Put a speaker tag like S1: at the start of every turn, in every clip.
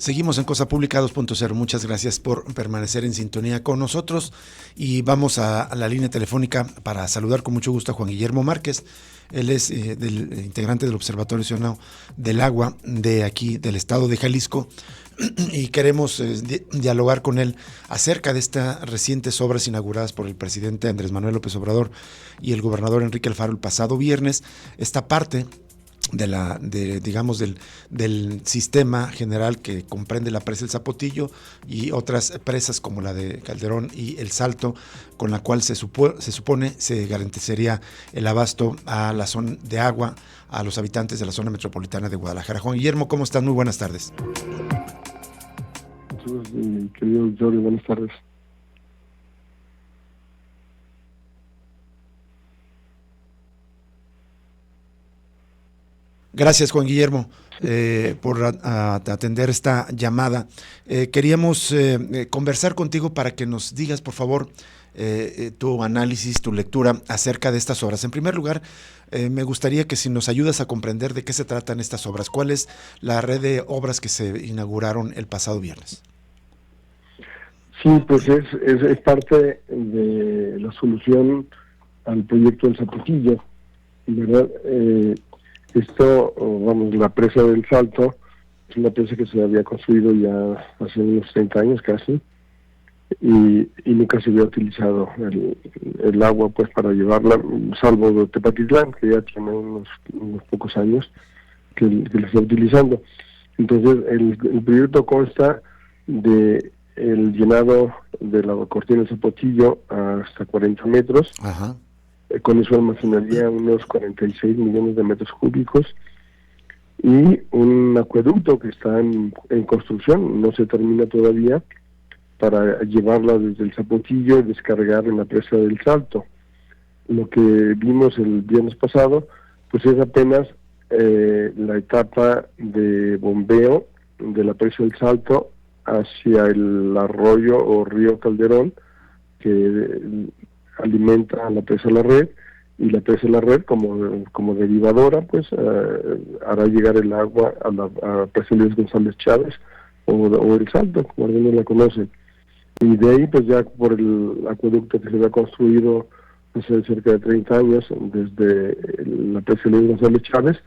S1: Seguimos en Cosa Pública 2.0. Muchas gracias por permanecer en sintonía con nosotros y vamos a la línea telefónica para saludar con mucho gusto a Juan Guillermo Márquez. Él es integrante del Observatorio Ciudadano del Agua de aquí, del estado de Jalisco, y queremos dialogar con él acerca de estas recientes obras inauguradas por el presidente Andrés Manuel López Obrador y el gobernador Enrique Alfaro el pasado viernes. Esta parte del sistema general que comprende la presa del Zapotillo y otras presas como la de Calderón y El Salto, con la cual se supone se garantizaría el abasto a la zona de agua a los habitantes de la zona metropolitana de Guadalajara. Juan Guillermo, ¿cómo estás? Muy buenas tardes.
S2: Querido Jordi, buenas tardes.
S1: Gracias, Juan Guillermo, por atender esta llamada. Queríamos conversar contigo para que nos digas, por favor, tu análisis, tu lectura acerca de estas obras. En primer lugar, me gustaría que si nos ayudas a comprender de qué se tratan estas obras. ¿Cuál es la red de obras que se inauguraron el pasado viernes?
S2: Sí, pues es parte de la solución al proyecto del Zapotillo, ¿verdad? La presa del Salto es una presa que se había construido ya hace unos 30 años casi, y nunca se había utilizado el agua pues para llevarla, salvo de Tepatitlán, que ya tiene unos pocos años que la está utilizando. Entonces el proyecto consta de el llenado de la cortina del Zapotillo hasta 40 metros.
S1: Ajá.
S2: Con eso almacenaría unos 46 millones de metros cúbicos, y un acueducto que está en construcción, no se termina todavía, para llevarla desde el Zapotillo y descargar en la presa del Salto. Lo que vimos el viernes pasado, pues es apenas la etapa de bombeo de la presa del Salto hacia el arroyo o río Calderón, que alimenta a la presa La Red, y la presa La Red como derivadora pues hará llegar el agua a la presa Luis González Chávez o El Salto, como algunos la conocen, y de ahí pues ya por el acueducto que se había construido hace cerca de 30 años desde la presa Luis González Chávez,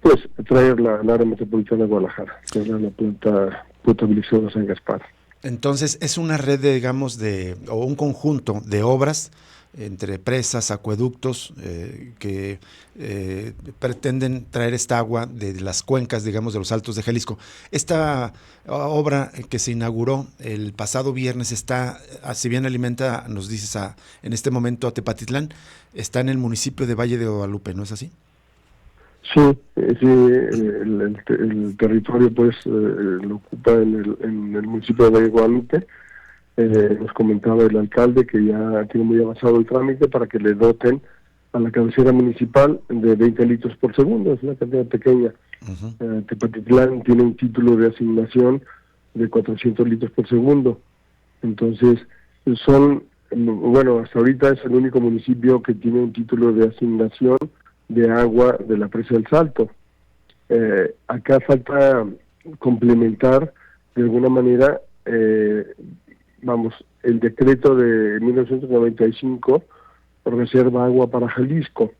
S2: pues traer al área metropolitana de Guadalajara, que es la planta potabilizadora San Gaspar.
S1: Entonces, es una red, o un conjunto de obras entre presas, acueductos, que pretenden traer esta agua de las cuencas, digamos, de los Altos de Jalisco. Esta obra que se inauguró el pasado viernes está, si bien alimenta, nos dices, en este momento a Tepatitlán, está en el municipio de Valle de Guadalupe, ¿no es así?
S2: Sí, el territorio pues lo ocupa en el municipio de Valle de Guadalupe. Nos comentaba el alcalde que ya tiene muy avanzado el trámite para que le doten a la cabecera municipal de 20 litros por segundo, es una cantidad pequeña. Uh-huh. Tepatitlán tiene un título de asignación de 400 litros por segundo. Entonces, hasta ahorita es el único municipio que tiene un título de asignación de agua de la presa del Salto. Acá falta complementar de alguna manera, el decreto de 1995 reserva agua para Jalisco,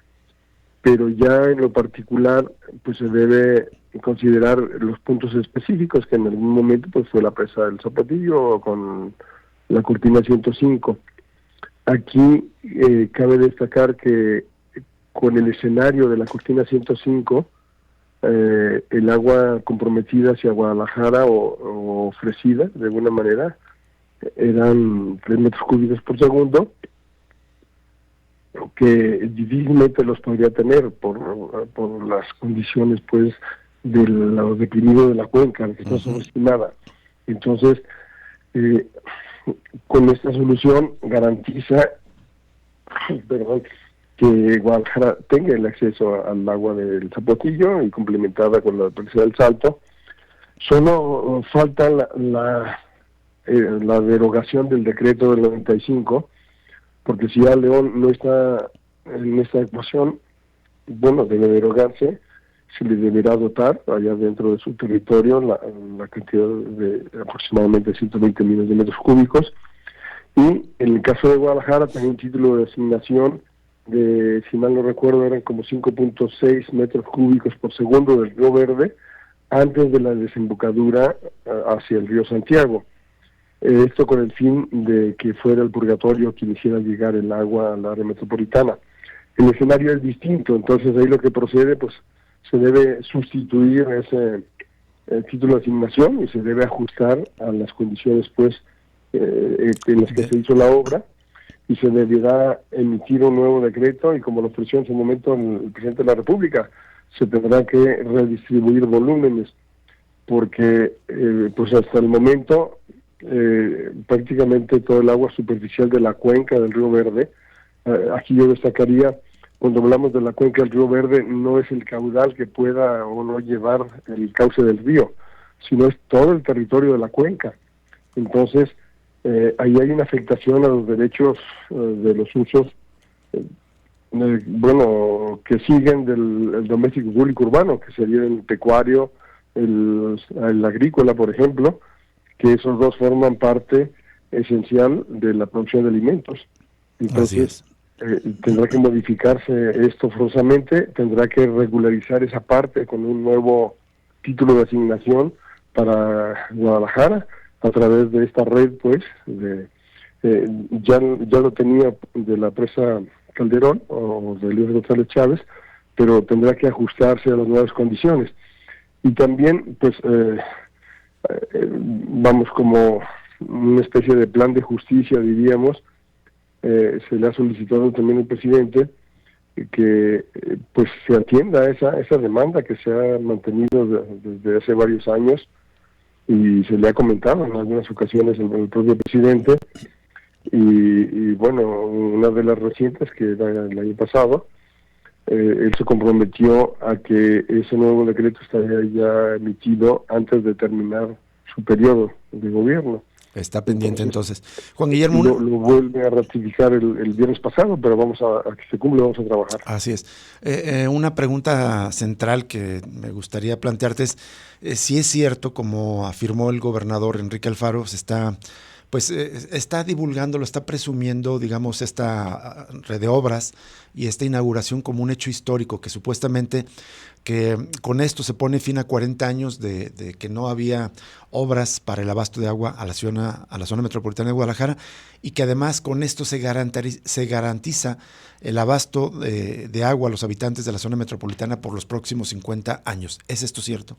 S2: pero ya en lo particular pues se debe considerar los puntos específicos, que en algún momento pues fue la presa del Zapotillo con la cortina 105. Aquí cabe destacar que con el escenario de la cortina 105, el agua comprometida hacia Guadalajara o ofrecida de alguna manera eran 3 metros cúbicos por segundo, que difícilmente los podría tener por las condiciones pues de lo deprimido de la cuenca, que está subestimada. Entonces, con esta solución garantiza que Guadalajara tenga el acceso al agua del Zapotillo y complementada con la presa del Salto. Solo falta la derogación del decreto del 95, porque si ya León no está en esta ecuación, debe derogarse. se le deberá dotar allá dentro de su territorio la cantidad de aproximadamente 120 millones de metros cúbicos. Y en el caso de Guadalajara tenía un título de asignación de, si mal no recuerdo, eran como 5.6 metros cúbicos por segundo del río Verde antes de la desembocadura hacia el río Santiago. Esto con el fin de que fuera el purgatorio quien hiciera llegar el agua al área metropolitana. El escenario es distinto, entonces ahí lo que procede, pues se debe sustituir ese título de asignación y se debe ajustar a las condiciones pues en las que se hizo la obra, y se deberá emitir un nuevo decreto, y como lo ofreció en su momento el presidente de la República, se tendrá que redistribuir volúmenes, porque pues hasta el momento prácticamente todo el agua superficial de la cuenca del río Verde, aquí yo destacaría, cuando hablamos de la cuenca del río Verde, no es el caudal que pueda o no llevar el cauce del río, sino es todo el territorio de la cuenca. Entonces, ahí hay una afectación a los derechos de los usos, que siguen del doméstico público urbano, que sería el pecuario, el agrícola, por ejemplo, que esos dos forman parte esencial de la producción de alimentos. Entonces, tendrá que modificarse esto forzosamente, tendrá que regularizar esa parte con un nuevo título de asignación para Guadalajara, a través de esta red, pues, ya lo tenía de la presa Calderón o de Luis González Chávez, pero tendrá que ajustarse a las nuevas condiciones. Y también, pues, vamos como una especie de plan de justicia, diríamos, se le ha solicitado también al presidente que pues se atienda esa demanda que se ha mantenido desde hace varios años, y se le ha comentado en algunas ocasiones al propio presidente, y bueno, una de las recientes, que era el año pasado, él se comprometió a que ese nuevo decreto estaría ya emitido antes de terminar su periodo de gobierno.
S1: Está pendiente entonces. Juan Guillermo.
S2: Lo vuelve a ratificar el viernes pasado, pero vamos a que se cumpla, vamos a trabajar.
S1: Así es. Una pregunta central que me gustaría plantearte es si es cierto, como afirmó el gobernador Enrique Alfaro, se está está divulgando, lo está presumiendo, digamos, esta red de obras y esta inauguración como un hecho histórico, que supuestamente que con esto se pone fin a 40 años de que no había obras para el abasto de agua a la zona metropolitana de Guadalajara, y que además con esto se garantiza el abasto de agua a los habitantes de la zona metropolitana por los próximos 50 años. ¿Es esto cierto?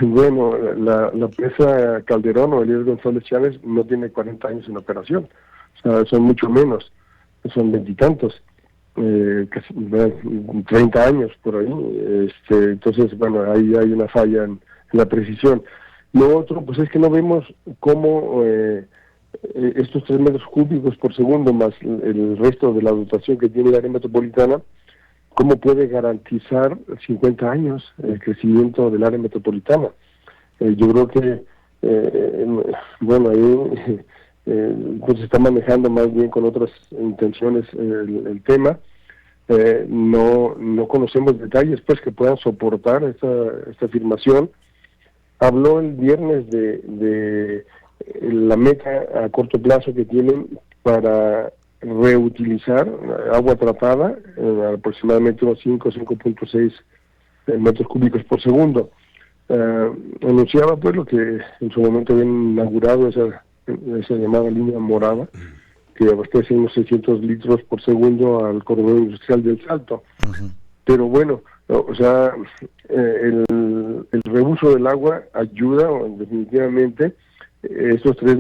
S2: Bueno, la presa Calderón o Elías González Chávez no tiene 40 años en operación, o sea, son mucho menos, son veintitantos, casi 30 años por ahí. Entonces, bueno, ahí hay una falla en la precisión. Lo otro, pues es que no vemos cómo estos 3 metros cúbicos por segundo más el resto de la dotación que tiene la área metropolitana, ¿cómo puede garantizar 50 años el crecimiento del área metropolitana? Yo creo que, ahí pues se está manejando más bien con otras intenciones el tema. No conocemos detalles pues que puedan soportar esta afirmación. Habló el viernes de la meta a corto plazo que tienen para reutilizar agua tratada, aproximadamente unos 5.6 metros cúbicos por segundo. Anunciaba pues lo que en su momento habían inaugurado, esa llamada línea morada, que abastece unos 600 litros por segundo al corredor industrial del Salto. Uh-huh. Pero bueno, o sea, el reuso del agua ayuda definitivamente. Estos 3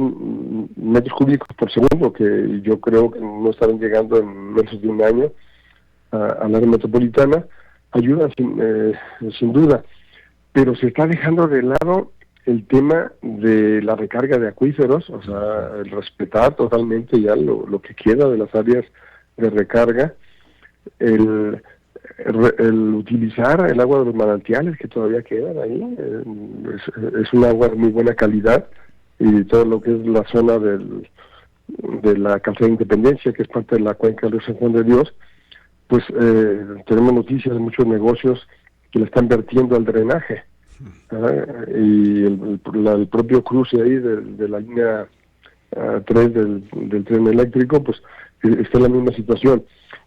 S2: metros cúbicos por segundo, que yo creo que no estarán llegando en menos de un año al área metropolitana, ayuda sin duda, pero se está dejando de lado el tema de la recarga de acuíferos, o sea, el respetar totalmente ya lo que queda de las áreas de recarga, el utilizar el agua de los manantiales que todavía quedan ahí, es un agua de muy buena calidad, y todo lo que es la zona de la calzada de Independencia, que es parte de la cuenca del San Juan de Dios, pues tenemos noticias de muchos negocios que la están vertiendo al drenaje. Y el propio cruce ahí de la línea 3 del tren eléctrico, pues está en la misma situación.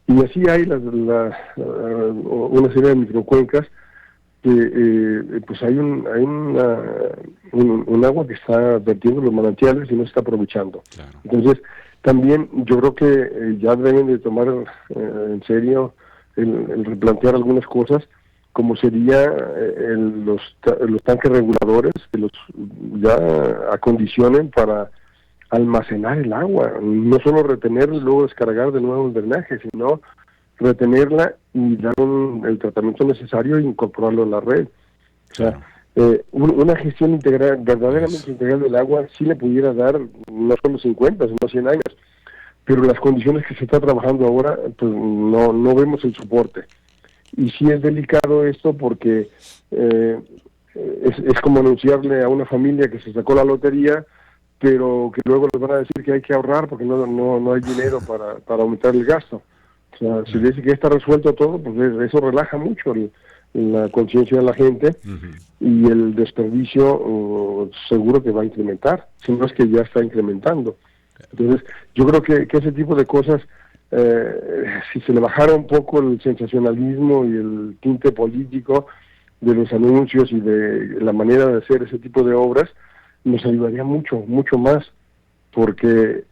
S2: Y así hay una serie de microcuencas que pues hay un agua que está vertiendo los manantiales y no se está aprovechando. Claro. Entonces, también yo creo que ya deben de tomar en serio el replantear algunas cosas, como sería los tanques reguladores, que los ya acondicionen para almacenar el agua, no solo retenerla y luego descargar de nuevo el drenaje, sino retenerla y dar el tratamiento necesario e incorporarlo a la red. O sea, una gestión integral, verdaderamente integral del agua, sí le pudiera dar no solo 50, sino 100 años, pero las condiciones que se está trabajando ahora, pues no vemos el soporte. Y sí es delicado esto porque es como anunciarle a una familia que se sacó la lotería, pero que luego les van a decir que hay que ahorrar porque no hay dinero para aumentar el gasto. O sea, si dice que está resuelto todo, pues eso relaja mucho la conciencia de la gente, y el desperdicio seguro que va a incrementar, si no es que ya está incrementando. Entonces, yo creo que ese tipo de cosas, si se le bajara un poco el sensacionalismo y el tinte político de los anuncios y de la manera de hacer ese tipo de obras, nos ayudaría mucho más, porque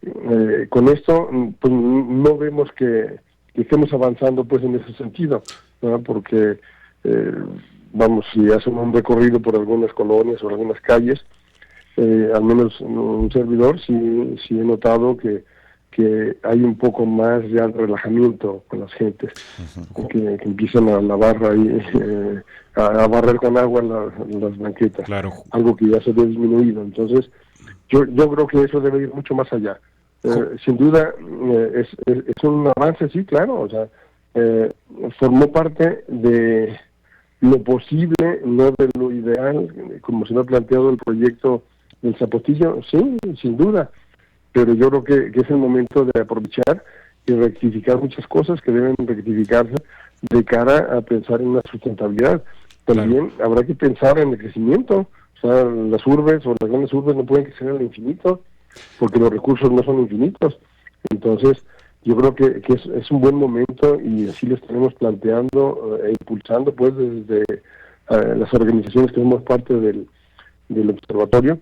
S2: con esto pues no vemos que estemos avanzando pues en ese sentido, ¿verdad? Porque vamos, si hacen un recorrido por algunas colonias o algunas calles, al menos un servidor sí he notado que hay un poco más ya de relajamiento con las gentes, que empiezan a lavar ahí, a barrer con agua las banquetas, claro. Algo que ya se ve disminuido. Entonces, yo creo que eso debe ir mucho más allá. Sin duda, es un avance, sí, claro, o sea, formó parte de lo posible, no de lo ideal, como se me ha planteado el proyecto del Zapotillo, sí, sin duda, pero yo creo que es el momento de aprovechar y rectificar muchas cosas que deben rectificarse de cara a pensar en una sustentabilidad. También habrá que pensar en el crecimiento. O sea, las urbes o las grandes urbes no pueden crecer al infinito, porque los recursos no son infinitos. Entonces, yo creo que es un buen momento, y así lo estaremos planteando e impulsando pues desde las organizaciones que somos parte del observatorio,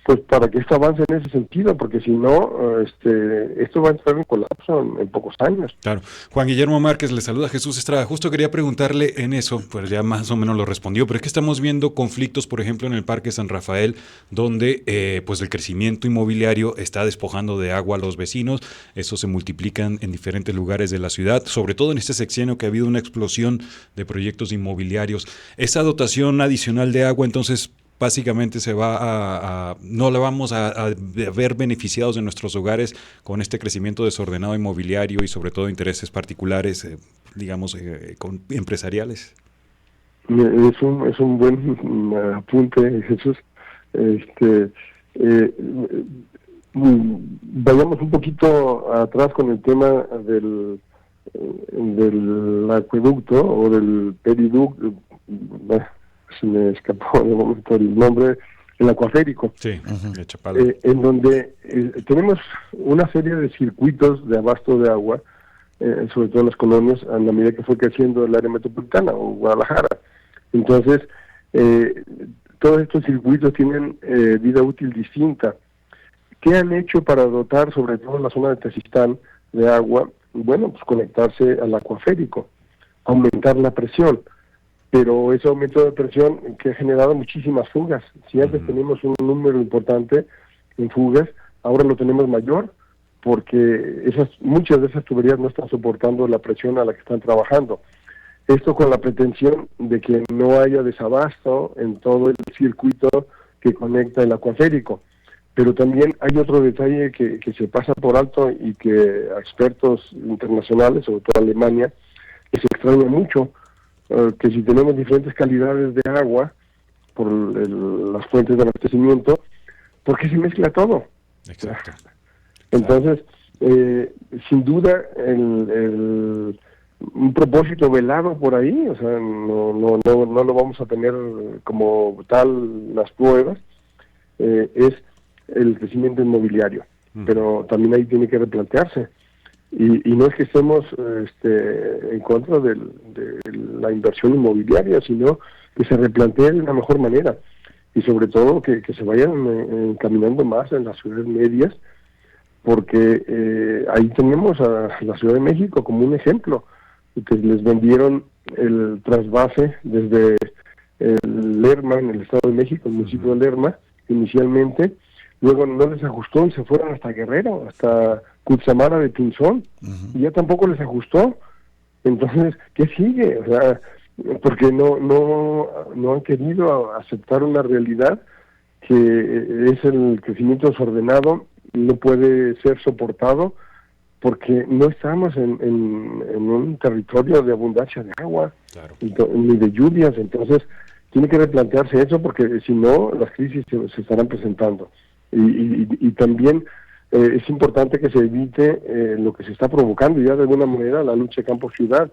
S2: pues para que esto avance en ese sentido, porque si no, esto va a entrar en colapso en pocos años.
S3: Claro. Juan Guillermo Márquez, le saluda Jesús Estrada. Justo quería preguntarle en eso, pues ya más o menos lo respondió, pero es que estamos viendo conflictos, por ejemplo, en el Parque San Rafael, donde pues el crecimiento inmobiliario está despojando de agua a los vecinos. Eso se multiplica en diferentes lugares de la ciudad, sobre todo en este sexenio que ha habido una explosión de proyectos inmobiliarios. Esa dotación adicional de agua, entonces, básicamente no la vamos a ver beneficiados en nuestros hogares con este crecimiento desordenado inmobiliario y sobre todo intereses particulares, empresariariales.
S2: Es un buen apunte, Jesús. Vayamos un poquito atrás con el tema del acueducto o del periducto. Se me escapó de momento el nombre, el acuaférico,
S3: sí,
S2: en donde tenemos una serie de circuitos de abasto de agua, sobre todo en las colonias, a la medida que fue creciendo el área metropolitana o Guadalajara. Entonces, todos estos circuitos tienen vida útil distinta. ¿Qué han hecho para dotar, sobre todo en la zona de Tezistán, de agua? Bueno, pues conectarse al acuaférico, aumentar la presión. Pero ese aumento de presión que ha generado muchísimas fugas. Si antes teníamos un número importante en fugas, ahora lo tenemos mayor, porque muchas de esas tuberías no están soportando la presión a la que están trabajando. Esto con la pretensión de que no haya desabasto en todo el circuito que conecta el acuaférico. Pero también hay otro detalle que se pasa por alto y que a expertos internacionales, sobre todo Alemania, que se extraña mucho, que si tenemos diferentes calidades de agua por las fuentes de abastecimiento, ¿por qué se mezcla todo?
S3: Exacto.
S2: Entonces, sin duda, un propósito velado por ahí, o sea, no lo vamos a tener como tal las pruebas, es el crecimiento inmobiliario, pero también ahí tiene que replantearse. Y no es que estemos en contra de la inversión inmobiliaria, sino que se replantee de una mejor manera y sobre todo que se vayan encaminando más en las ciudades medias, porque ahí tenemos a la Ciudad de México como un ejemplo, que les vendieron el trasvase desde Lerma, en el Estado de México, el municipio de Lerma, inicialmente, luego no les ajustó y se fueron hasta Guerrero, hasta Cutzamara de Pinzón, y ya tampoco les ajustó. Entonces, ¿qué sigue? O sea, porque no han querido aceptar una realidad que es el crecimiento desordenado, no puede ser soportado porque no estamos en un territorio de abundancia de agua,
S3: claro,
S2: ni de lluvias. Entonces tiene que replantearse eso, porque si no las crisis se estarán presentando y también es importante que se evite lo que se está provocando ya de alguna manera, la lucha campo-ciudad.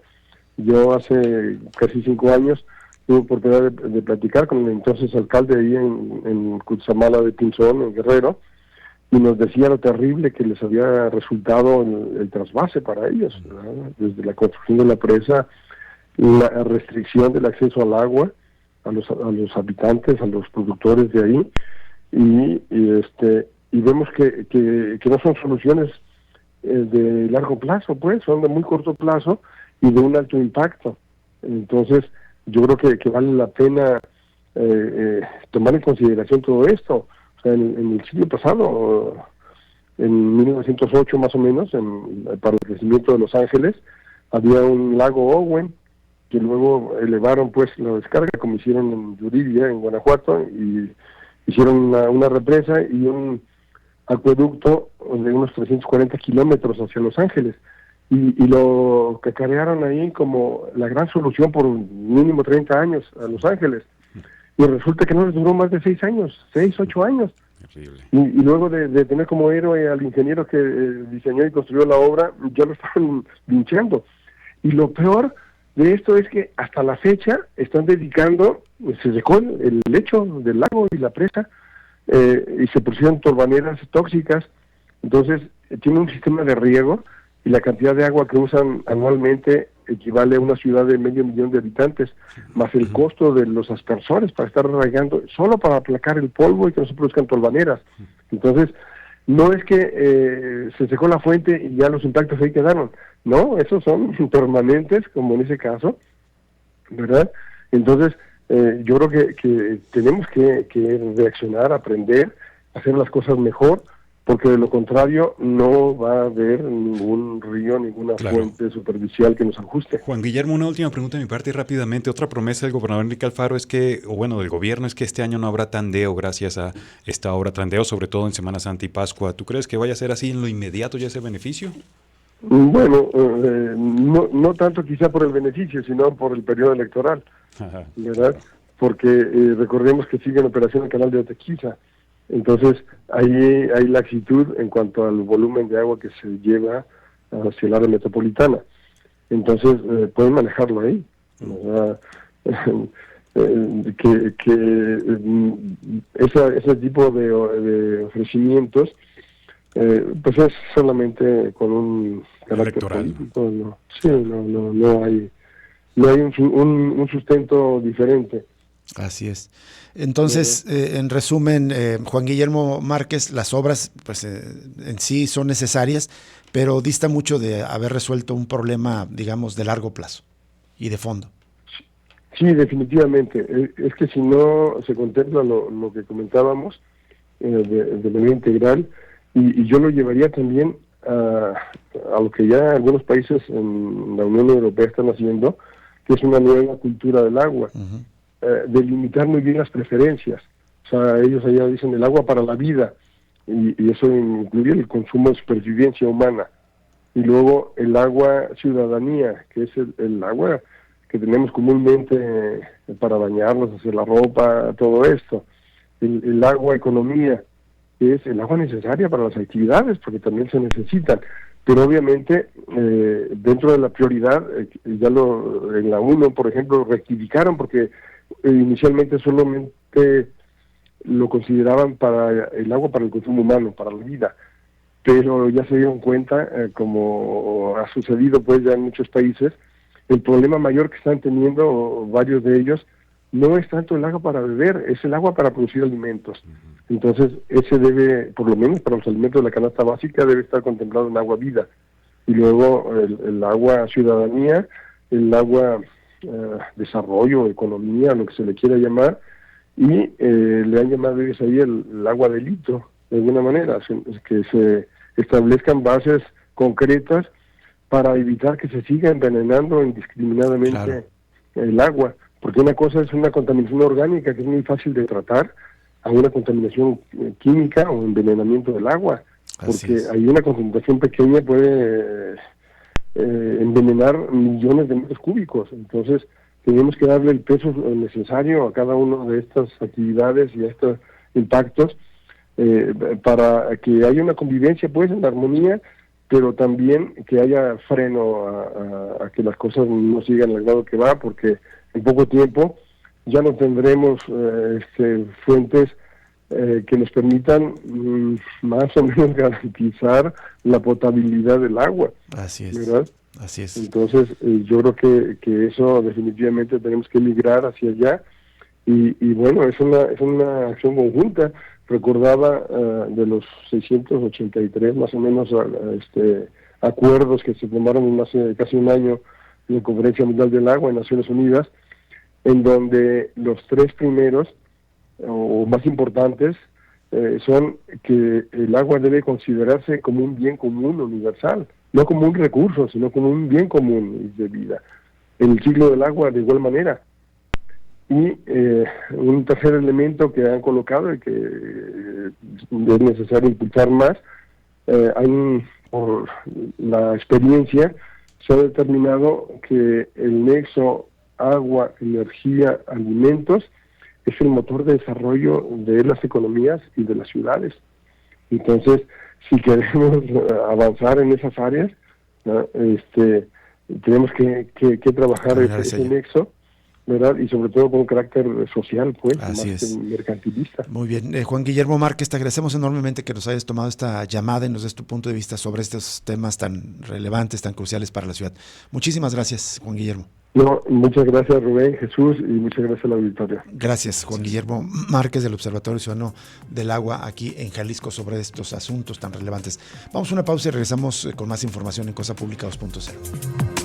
S2: Yo hace casi 5 años tuve oportunidad de platicar con el entonces alcalde ahí en Cutzamala de Pinzón, en Guerrero, y nos decía lo terrible que les había resultado el trasvase para ellos, ¿verdad? Desde la construcción de la presa, la restricción del acceso al agua a los habitantes, a los productores de ahí, y vemos que no son soluciones de largo plazo, pues son de muy corto plazo y de un alto impacto. Entonces yo creo que vale la pena tomar en consideración todo esto. O sea, en el siglo pasado, en 1908 más o menos, para el crecimiento de Los Ángeles, había un lago Owen, que luego elevaron pues la descarga, como hicieron en Yuriria, en Guanajuato, y hicieron una represa y un acueducto de unos 340 kilómetros hacia Los Ángeles, y lo cacarearon ahí como la gran solución por mínimo 30 años a Los Ángeles, y resulta que no les duró más de 6 años, 6, 8 años. Y luego de tener como héroe al ingeniero que diseñó y construyó la obra, ya lo estaban linchando. Y lo peor de esto es que hasta la fecha están dedicando, se secó el lecho del lago y la presa, y se pusieron turbaneras tóxicas. Entonces tiene un sistema de riego y la cantidad de agua que usan anualmente equivale a una ciudad de 500,000 de habitantes, más el costo de los aspersores para estar regando, solo para aplacar el polvo y que no se produzcan tolvaneras. Entonces, no es que se secó la fuente y ya los impactos ahí quedaron, no, esos son permanentes, como en ese caso, ¿verdad? Entonces, yo creo que tenemos que reaccionar, aprender, hacer las cosas mejor, porque de lo contrario no va a haber ningún río, ninguna fuente superficial que nos ajuste.
S3: Juan Guillermo, una última pregunta de mi parte rápidamente. Otra promesa del gobernador Enrique Alfaro es que, o bueno, del gobierno, es que este año no habrá tandeo gracias a esta obra, tandeo sobre todo en Semana Santa y Pascua. ¿Tú crees que vaya a ser así en lo inmediato ya ese beneficio?
S2: Bueno, no tanto quizá por el beneficio, sino por el periodo electoral, ¿verdad? Porque recordemos que sigue en operación el canal de Otequila. Entonces, ahí hay laxitud en cuanto al volumen de agua que se lleva hacia el área metropolitana. Entonces, pueden manejarlo ahí. Ese tipo de ofrecimientos, pues es solamente con un carácter político. ¿No? Sí, no hay un sustento diferente.
S1: Así es. Entonces, en resumen, Juan Guillermo Márquez, las obras pues en sí son necesarias, pero dista mucho de haber resuelto un problema, digamos, de largo plazo y de fondo.
S2: Sí, definitivamente. Es que si no se contempla lo que comentábamos de manera integral, y yo lo llevaría también a lo que ya algunos países en la Unión Europea están haciendo, que es una nueva cultura del agua. Uh-huh. Delimitar muy bien las preferencias. O sea, ellos allá dicen el agua para la vida, y eso incluye el consumo de supervivencia humana. Y luego el agua ciudadanía, que es el agua que tenemos comúnmente para bañarnos, hacer la ropa, todo esto. El agua economía, que es el agua necesaria para las actividades, porque también se necesitan. Pero obviamente, dentro de la prioridad, en la 1, por ejemplo, rectificaron porque inicialmente solamente lo consideraban para el agua para el consumo humano, para la vida, pero ya se dieron cuenta, como ha sucedido pues ya en muchos países, el problema mayor que están teniendo varios de ellos no es tanto el agua para beber, es el agua para producir alimentos. Entonces, ese debe, por lo menos para los alimentos de la canasta básica, debe estar contemplado en agua vida. Y luego el agua ciudadanía, el agua desarrollo, economía, lo que se le quiera llamar, y le han llamado ellos ahí el agua de litro, de alguna manera, que se establezcan bases concretas para evitar que se siga envenenando indiscriminadamente el agua, porque una cosa es una contaminación orgánica que es muy fácil de tratar, a una contaminación química o envenenamiento del agua, porque hay una concentración pequeña puede envenenar millones de metros cúbicos. Entonces tenemos que darle el peso necesario a cada una de estas actividades y a estos impactos para que haya una convivencia pues en armonía, pero también que haya freno a que las cosas no sigan al grado que va, porque en poco tiempo ya no tendremos fuentes que nos permitan más o menos garantizar la potabilidad del agua.
S1: Así es.
S2: ¿Verdad?
S1: Así es.
S2: Entonces, yo creo que eso definitivamente tenemos que migrar hacia allá y bueno, es una acción conjunta. Recordaba de los 683 más o menos acuerdos que se tomaron hace casi un año en la Conferencia Mundial del Agua en Naciones Unidas, en donde los 3 primeros o más importantes son que el agua debe considerarse como un bien común universal, no como un recurso, sino como un bien común de vida. El ciclo del agua de igual manera. Y un tercer elemento que han colocado y que es necesario impulsar más, por la experiencia se ha determinado que el nexo agua, energía, alimentos es el motor de desarrollo de las economías y de las ciudades. Entonces, si queremos avanzar en esas áreas, ¿no? Tenemos que trabajar ese nexo, ¿verdad? Y sobre todo con un carácter social, pues,
S1: Así
S2: más
S1: es.
S2: que mercantilista.
S1: Muy bien. Juan Guillermo Márquez, te agradecemos enormemente que nos hayas tomado esta llamada y nos des tu punto de vista sobre estos temas tan relevantes, tan cruciales para la ciudad. Muchísimas gracias, Juan Guillermo.
S2: No, muchas gracias, Rubén, Jesús, y muchas gracias a la auditoría.
S1: Gracias, Juan Guillermo Márquez, del Observatorio Ciudadano del Agua aquí en Jalisco, sobre estos asuntos tan relevantes. Vamos a una pausa y regresamos con más información en Cosa Pública 2.0.